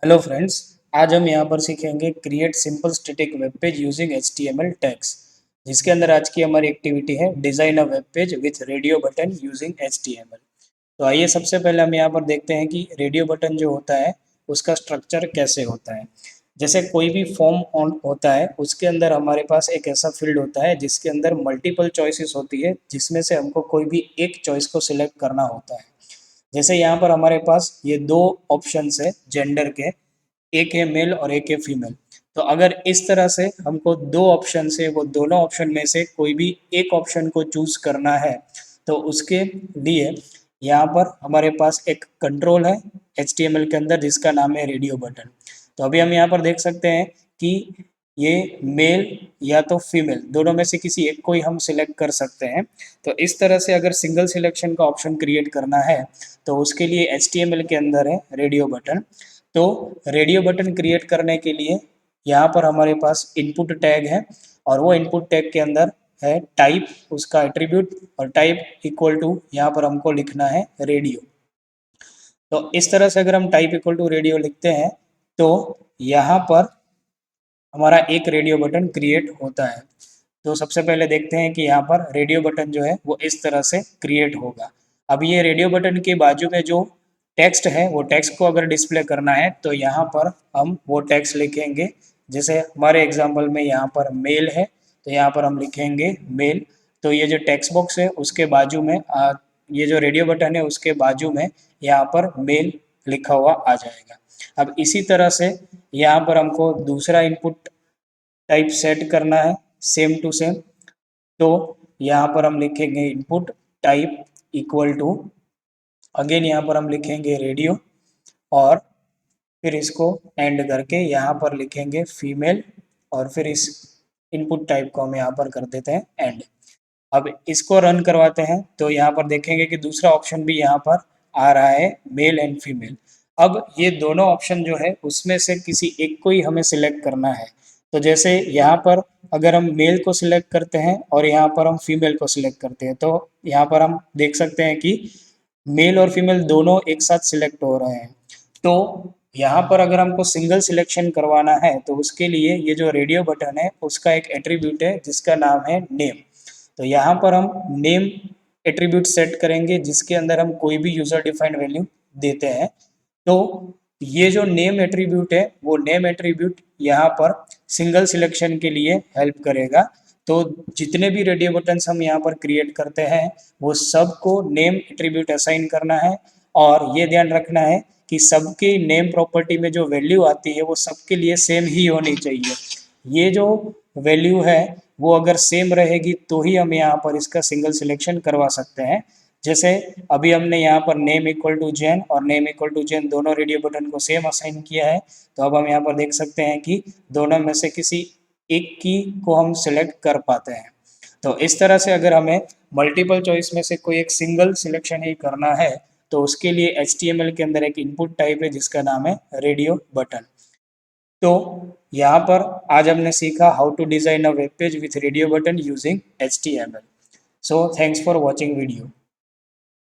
Hello friends. आज हम यहाँ पर सीखेंगे create simple static web page using HTML tags, जिसके अंदर आज की हमारी एक्टिविटी है design a web page with radio button using HTML। तो आइए सबसे पहले हम यहाँ पर देखते हैं कि रेडियो बटन जो होता है उसका स्ट्रक्चर कैसे होता है। जैसे कोई भी फॉर्म ऑन होता है उसके अंदर हमारे पास एक ऐसा फील्ड होता है जिसके अंदर मल्टीपल चॉइसेस होती है, जिसमें से हमको कोई भी एक चॉइस को सिलेक्ट करना होता है। जैसे यहाँ पर हमारे पास ये दो ऑप्शंस है जेंडर के, एक है मेल और एक है फीमेल। तो अगर इस तरह से हमको दो ऑप्शन से वो दोनों ऑप्शन में से कोई भी एक ऑप्शन को चूज करना है तो उसके लिए यहाँ पर हमारे पास एक कंट्रोल है HTML के अंदर जिसका नाम है रेडियो बटन। तो अभी हम यहाँ पर देख सकते हैं कि ये मेल या तो फीमेल दोनों में से किसी एक को ही हम सिलेक्ट कर सकते हैं। तो इस तरह से अगर सिंगल सिलेक्शन का ऑप्शन क्रिएट करना है तो उसके लिए HTML के अंदर है रेडियो बटन। तो रेडियो बटन क्रिएट करने के लिए यहाँ पर हमारे पास इनपुट टैग है और वो इनपुट टैग के अंदर है टाइप, उसका एट्रीब्यूट, और टाइप इक्वल टू यहाँ पर हमको लिखना है रेडियो। तो इस तरह से अगर हम टाइप इक्वल टू रेडियो लिखते हैं तो यहाँ पर हमारा एक रेडियो बटन क्रिएट होता है। तो सबसे पहले देखते हैं कि यहाँ पर रेडियो बटन जो है वो इस तरह से क्रिएट होगा। अब ये रेडियो बटन के बाजू में जो टेक्स्ट है वो टेक्स्ट को अगर डिस्प्ले करना है तो यहाँ पर हम वो टेक्स्ट लिखेंगे। जैसे हमारे एग्जांपल में यहाँ पर मेल है तो यहाँ पर हम लिखेंगे मेल। तो ये जो टेक्स्ट बॉक्स है उसके बाजू में ये जो रेडियो बटन है उसके बाजू में यहाँ पर मेल लिखा हुआ आ जाएगा। अब इसी तरह से यहाँ पर हमको दूसरा इनपुट टाइप सेट करना है सेम टू सेम। तो यहाँ पर हम लिखेंगे input type equal to, again यहाँ पर हम लिखेंगे रेडियो और फिर इसको एंड करके यहाँ पर लिखेंगे फीमेल और फिर इस इनपुट टाइप को हम यहाँ पर कर देते हैं एंड। अब इसको रन करवाते हैं तो यहाँ पर देखेंगे कि दूसरा ऑप्शन भी यहाँ पर आ रहा है मेल एंड फीमेल। अब ये दोनों ऑप्शन जो है उसमें से किसी एक को ही हमें सिलेक्ट करना है। तो जैसे यहाँ पर अगर हम मेल को सिलेक्ट करते हैं और यहाँ पर हम फीमेल को सिलेक्ट करते हैं तो यहाँ पर हम देख सकते हैं कि मेल और फीमेल दोनों एक साथ सिलेक्ट हो रहे हैं। तो यहाँ पर अगर हमको सिंगल सिलेक्शन करवाना है तो उसके लिए ये जो रेडियो बटन है उसका एक एट्रीब्यूट है जिसका नाम है नेम। तो यहाँ पर हम नेम एट्रीब्यूट सेट करेंगे जिसके अंदर हम कोई भी यूजर डिफाइंड वैल्यू देते हैं। तो ये जो नेम एट्रीब्यूट है वो नेम एट्रीब्यूट यहाँ पर सिंगल सिलेक्शन के लिए हेल्प करेगा। तो जितने भी रेडियो बटन्स हम यहाँ पर क्रिएट करते हैं वो सबको नेम एट्रीब्यूट असाइन करना है और ये ध्यान रखना है कि सबकी नेम प्रॉपर्टी में जो वैल्यू आती है वो सबके लिए सेम ही होनी चाहिए। ये जो वैल्यू है वो अगर सेम रहेगी तो ही हम यहाँ पर इसका सिंगल सिलेक्शन करवा सकते हैं। जैसे अभी हमने यहाँ पर नेम इक्वल टू जेन और नेम इक्वल टू जेन दोनों रेडियो बटन को सेम असाइन किया है। तो अब हम यहाँ पर देख सकते हैं कि दोनों में से किसी एक की को हम सिलेक्ट कर पाते हैं। तो इस तरह से अगर हमें मल्टीपल चॉइस में से कोई एक सिंगल सिलेक्शन ही करना है तो उसके लिए HTML के अंदर एक इनपुट टाइप है जिसका नाम है रेडियो बटन। तो यहाँ पर आज हमने सीखा how to design a web page with radio button using HTML। So thanks for watching video.